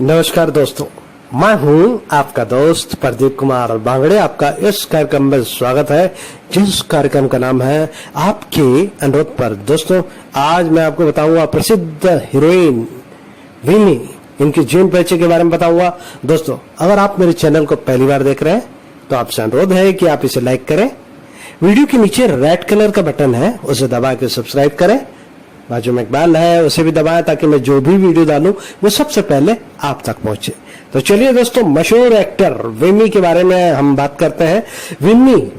नमस्कार दोस्तों, मैं हूं आपका दोस्त प्रदीप कुमार बांगड़े। आपका इस कार्यक्रम में स्वागत है, जिस कार्यक्रम का नाम है आपके अनुरोध पर। दोस्तों, आज मैं आपको बताऊंगा प्रसिद्ध हीरोइन विनी, इनकी जीवन परिचय के बारे में बताऊंगा। दोस्तों, अगर आप मेरे चैनल को पहली बार देख रहे हैं तो आपसे अनुरोध है कि आप इसे लाइक करें। वीडियो के नीचे रेड कलर का बटन है, उसे दबा के सब्सक्राइब करें। बाजू में एक बेल है, उसे भी दबाएं ताकि मैं जो भी वीडियो डालूं वो सबसे पहले आप तक पहुंचे। तो चलिए दोस्तों, मशहूर एक्टर विन्नी के बारे में हम बात करते हैं। विन्नी,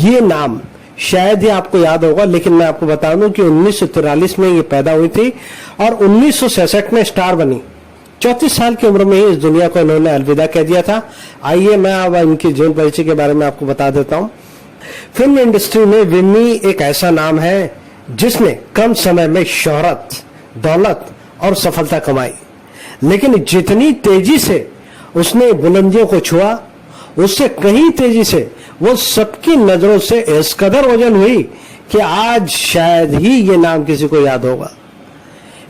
ये नाम शायद ही आपको याद होगा, लेकिन मैं आपको बता दूं कि 1943 में ये पैदा हुई थी और 1966 में स्टार बनी। 34 साल की उम्र में ही इस दुनिया को इन्होंने अलविदा कह दिया था। आइए मैं अब इनकी जीवन परिचय के बारे में आपको बता देता हूं। फिल्म इंडस्ट्री में विन्नी एक ऐसा नाम है जिसने कम समय में शोहरत, दौलत और सफलता कमाई, लेकिन जितनी तेजी से उसने बुलंदियों को छुआ, उससे कहीं तेजी से वो सबकी नजरों से इस कदर ओझल हुई कि आज शायद ही ये नाम किसी को याद होगा।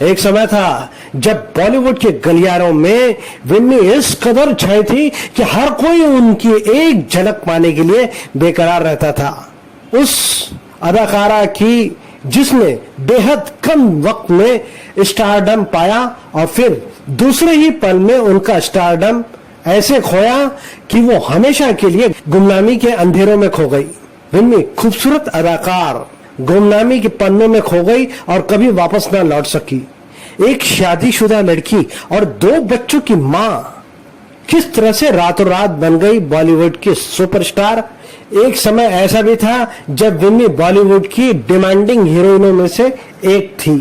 एक समय था जब बॉलीवुड के गलियारों में विन्नी इस कदर छाई थी कि हर कोई उनकी एक झलक पाने के लिए बेकरार रहता था। उस अदाकारा की जिसने बेहद कम वक्त में स्टारडम पाया और फिर दूसरे ही पल में उनका स्टारडम ऐसे खोया कि वो हमेशा के लिए गुमनामी के अंधेरों में खो गई। विन्नी खूबसूरत अदाकार गुमनामी के पन्नों में खो गई और कभी वापस न लौट सकी। एक शादीशुदा लड़की और 2 बच्चों की मां किस तरह से रातों रात बन गई बॉलीवुड की सुपरस्टार। एक समय ऐसा भी था जब विन्नी बॉलीवुड की डिमांडिंग हीरोइनों में से एक थी।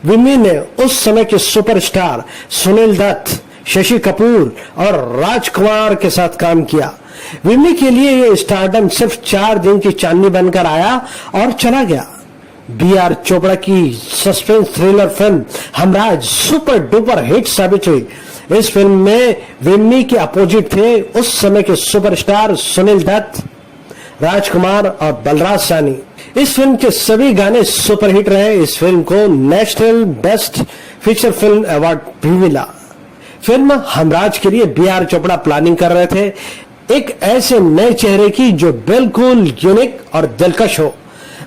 विन्नी ने उस समय के सुपरस्टार सुनील दत्त, शशि कपूर और राजकुमार के साथ काम किया। विन्नी के लिए ये स्टारडम सिर्फ 4 दिन की चांदनी बनकर आया और चला गया। बी.आर. चोपड़ा की suspense thriller film Hamraaz super duper hit साबित हुई। इस फिल्म में विन्नी के अपोजिट थे उस समय के सुपरस्टार सुनील दत्त, राजकुमार और बलराज सानी। इस फिल्म के सभी गाने सुपरहिट रहे। इस फिल्म को national best feature film award भी मिला। फिल्म हमराज के लिए बी.आर. चोपड़ा प्लानिंग कर रहे थे, एक ऐसे नए चेहरे की जो बिल्कुल यूनिक और दिलकश हो।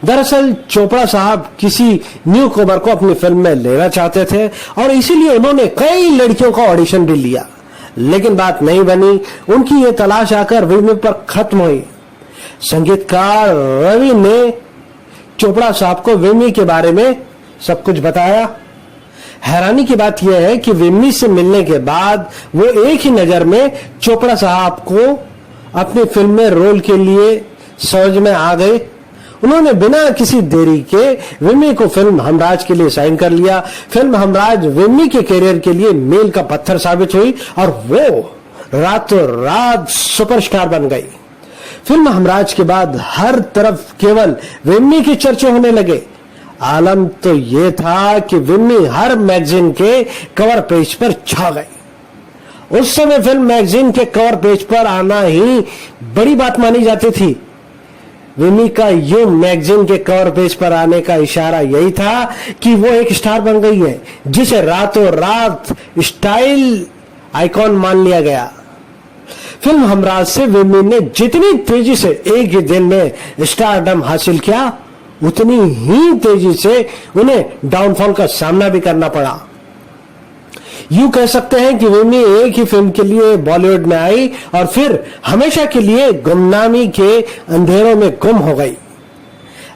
दरअसल चोपड़ा साहब किसी न्यू कमर को अपनी फिल्म में लेना चाहते थे और इसीलिए उन्होंने कई लड़कियों का ऑडिशन भी लिया, लेकिन बात नहीं बनी। उनकी ये तलाश आकर विन्नी पर खत्म हुई। संगीतकार रवि ने चोपड़ा साहब को विन्नी के बारे में सब कुछ बताया। हैरानी की बात यह है कि विन्नी से मिलने के बाद वो एक ही नजर में चोपड़ा साहब को अपनी फिल्म में रोल के लिए समझ में आ गए। उन्होंने बिना किसी देरी के विन्नी को फिल्म हमराज के लिए साइन कर लिया। फिल्म हमराज विन्नी के करियर के लिए मील का पत्थर साबित हुई और वो रातों रात सुपरस्टार बन गई। फिल्म हमराज के बाद हर तरफ केवल विन्नी के चर्चे होने लगे। आलम तो ये था कि विन्नी हर मैगजीन के कवर पेज पर छा गई। उस समय फिल्म मैगजीन के कवर पेज पर आना ही बड़ी बात मानी जाती थी। विन्नी का यू मैगजीन के कवर पेज पर आने का इशारा यही था कि वो एक स्टार बन गई है, जिसे रातों रात स्टाइल आइकॉन मान लिया गया। फिल्म हमराज से विन्नी ने जितनी तेजी से एक ही दिन में स्टारडम हासिल किया, उतनी ही तेजी से उन्हें डाउनफॉल का सामना भी करना पड़ा। यूं कह सकते हैं कि विन्नी एक ही फिल्म के लिए बॉलीवुड में आई और फिर हमेशा के लिए गुमनामी के अंधेरों में गुम हो गई।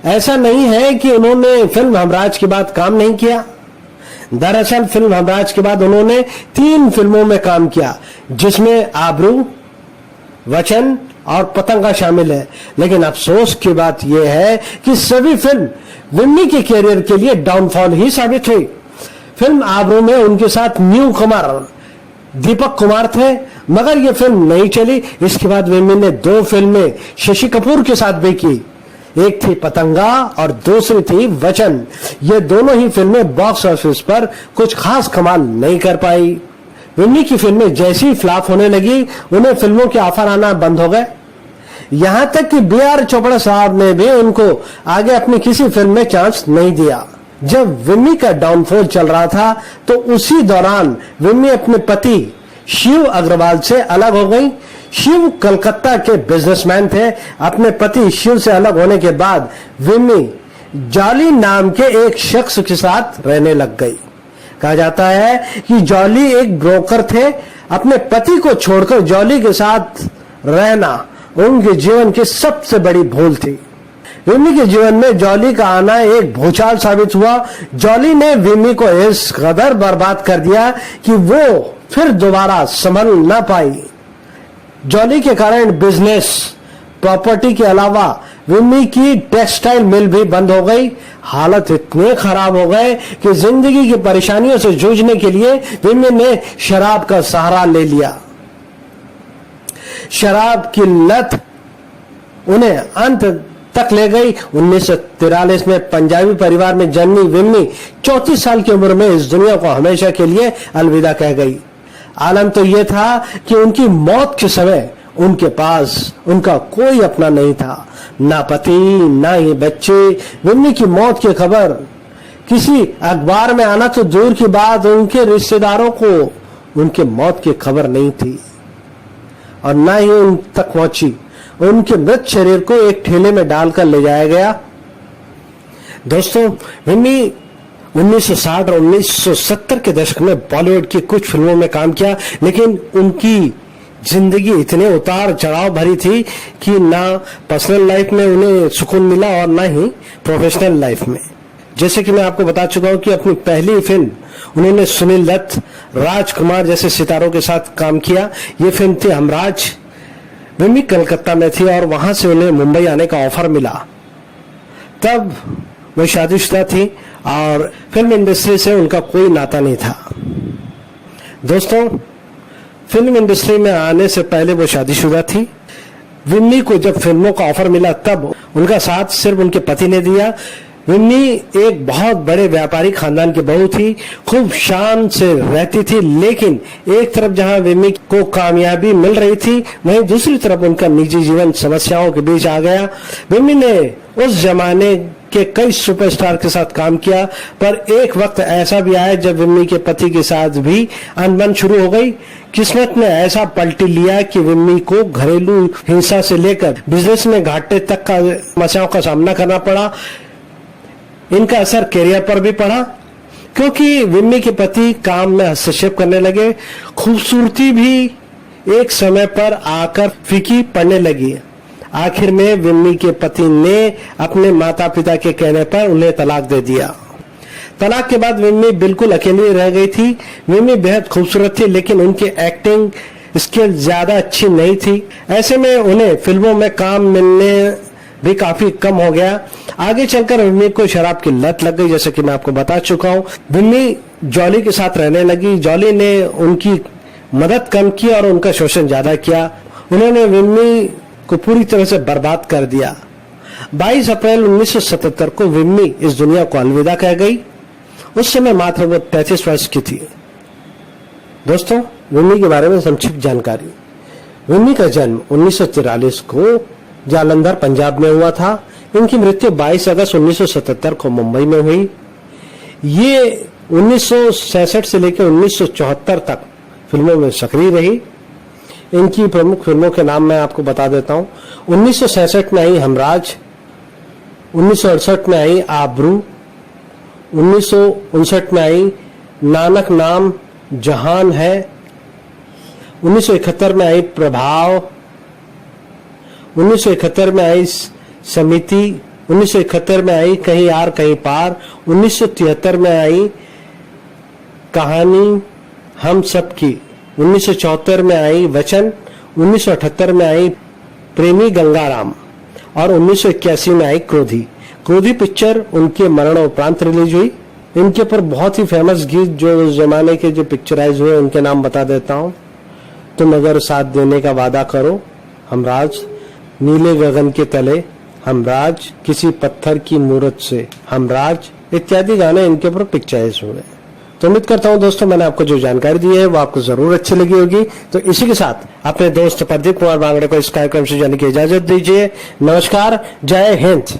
ऐसा नहीं है कि उन्होंने फिल्म हमराज के बाद काम नहीं किया। दरअसल फिल्म हमराज के बाद उन्होंने 3 फिल्मों में काम किया, जिसमें आबरू, वचन और पतंगा शामिल है। लेकिन अफसोस की बात यह है कि सभी फिल्म विन्नी के करियर के लिए डाउनफॉल ही साबित हुई। फिल्म आबरू में उनके साथ न्यू कमर दीपक कुमार थे, मगर यह फिल्म नहीं चली। इसके बाद विन्नी ने 2 फिल्में शशि कपूर के साथ भी की। एक थी पतंगा और दूसरी थी वचन। ये दोनों ही फिल्में बॉक्स ऑफिस पर कुछ खास कमाल नहीं कर पाई। विन्नी की फिल्में जैसी फ्लॉप होने लगी, उन्हें फिल्मों के ऑफर आना बंद हो गए। यहां तक कि बी.आर. चोपड़ा साहब ने भी उनको आगे अपनी किसी फिल्म में चांस नहीं दिया। जब विम्मी का डाउनफॉल चल रहा था तो उसी दौरान विम्मी अपने पति शिव अग्रवाल से अलग हो गई। शिव कलकत्ता के बिजनेसमैन थे। अपने पति शिव से अलग होने के बाद विम्मी जॉली नाम के एक शख्स के साथ रहने लग गई। कहा जाता है कि जॉली एक ब्रोकर थे। अपने पति को छोड़कर जॉली के साथ रहना उनके जीवन की सबसे बड़ी भूल थी। विम्मी के जीवन में जॉली का आना एक भूचाल साबित हुआ। जॉली ने विम्मी को इस कदर बर्बाद कर दिया कि वो फिर दोबारा संभल न पाई। जॉली के कारण बिजनेस, प्रॉपर्टी के अलावा विम्मी की टेक्सटाइल मिल भी बंद हो गई। हालत इतने खराब हो गए कि जिंदगी की परेशानियों से जूझने के लिए विम्मी ने शराब का सहारा ले लिया। शराब की लत उन्हें अंत तक ले गई। 1943 में पंजाबी परिवार में जन्मी विम्मी 34 साल की उम्र में इस दुनिया को हमेशा के लिए अलविदा कह गई। आलम तो यह था कि उनकी मौत के समय उनके पास उनका कोई अपना नहीं था, ना पति ना ही बच्चे। विम्मी की मौत की खबर किसी अखबार में आना तो दूर की बात, उनके रिश्तेदारों को उनके मौत की खबर नहीं थी और ना ही उन तक पहुंची। उनके मृत शरीर को एक ठेले में डालकर ले जाया गया। दोस्तों, विम्मी 1960 और 1970 के दशक में बॉलीवुड की कुछ फिल्मों में काम किया, लेकिन उनकी जिंदगी इतने उतार चढ़ाव भरी थी कि ना पर्सनल लाइफ में उन्हें सुकून मिला और ना ही प्रोफेशनल लाइफ में। जैसे कि मैं आपको बता चुका हूं कि अपनी पहली फिल्म उन्होंने सुनील दत्त, राजकुमार जैसे सितारों के साथ काम किया। ये फिल्म थी हमराज। विम्मी कलकत्ता में थी और वहां से उन्हें मुंबई आने का ऑफर मिला। तब वो शादीशुदा थी और फिल्म इंडस्ट्री से उनका कोई नाता नहीं था। दोस्तों, फिल्म इंडस्ट्री में आने से पहले वो शादीशुदा थी। विम्मी को जब फिल्मों का ऑफर मिला तब उनका साथ सिर्फ उनके पति ने दिया। विम्मी एक बहुत बड़े व्यापारी खानदान की बहू थी, खूब शान से रहती थी, लेकिन एक तरफ जहां विम्मी को कामयाबी मिल रही थी, वहीं दूसरी तरफ उनका निजी जीवन समस्याओं के बीच आ गया। विम्मी ने उस जमाने के कई सुपरस्टार के साथ काम किया, पर एक वक्त ऐसा भी आया जब विम्मी के पति के साथ भी अनबन शुरू हो गई। किस्मत ने ऐसा पलटी लिया कि विम्मी को घरेलू हिंसा से लेकर बिजनेस में घाटे तक का समस्याओं का सामना करना पड़ा। इनका असर करियर पर भी पड़ा, क्योंकि विम्मी के पति काम में हस्तक्षेप करने लगे। खूबसूरती भी एक समय पर आकर फीकी पड़ने लगी। आखिर में विम्मी के पति ने अपने माता पिता के कहने पर उन्हें तलाक दे दिया। तलाक के बाद विम्मी बिल्कुल अकेली रह गई थी। विम्मी बेहद खूबसूरत थी, लेकिन उनकी एक्टिंग स्किल ज्यादा अच्छी नहीं थी। ऐसे में उन्हें फिल्मों में काम मिलने भी काफी कम हो गया। आगे चलकर विम्मी को शराब की लत लग गई, जैसे कि मैं आपको बता चुका हूँ। विम्मी जॉली के साथ रहने लगी। जॉली ने उनकी मदद कम की और उनका शोषण ज्यादा किया। उन्होंने विम्मी को पूरी तरह से बर्बाद कर दिया। 22 अप्रैल 1977 को विम्मी इस दुनिया को अलविदा कह गई। उस समय मात्र वो 33 वर्ष की थी। दोस्तों, विम्मी के बारे में संक्षिप्त जानकारी। विम्मी का जन्म 1943 को जालंधर, पंजाब में हुआ था। इनकी मृत्यु 22 अगस्त 1977 को मुंबई में हुई। ये 1966 से लेकर 1974 तक फिल्मों में सक्रिय रही। इनकी प्रमुख फिल्मों के नाम मैं आपको बता देता हूं। 1966 में आई हमराज, 1968 में आई आबरू, 1959 में आई नानक नाम जहान है, 1971 में आई प्रभाव, 1971 में आई समिति, 1971 में आई कहीं यार कहीं पार, 1973 में आई कहानी हम सब की, 1974 में आई वचन, 1978 में आई प्रेमी गंगाराम और 1981 में आई क्रोधी। क्रोधी पिक्चर उनके मरणोपरांत रिलीज हुई। इनके ऊपर बहुत ही फेमस गीत जो उस जमाने के जो पिक्चराइज हुए उनके नाम बता देता हूँ। तुम अगर साथ देने का वादा करो, हमराज, नीले गगन के तले, हमराज, किसी पत्थर की मूरत से, हमराज इत्यादि गाने इनके ऊपर पिक्चराइज हुए। तो उम्मीद करता हूं दोस्तों मैंने आपको जो जानकारी दी है वो आपको जरूर अच्छी लगी होगी। तो इसी के साथ अपने दोस्त प्रदीप कुमार बांगड़े को इस कार्यक्रम से जाने की इजाजत दीजिए। नमस्कार, जय हिंद।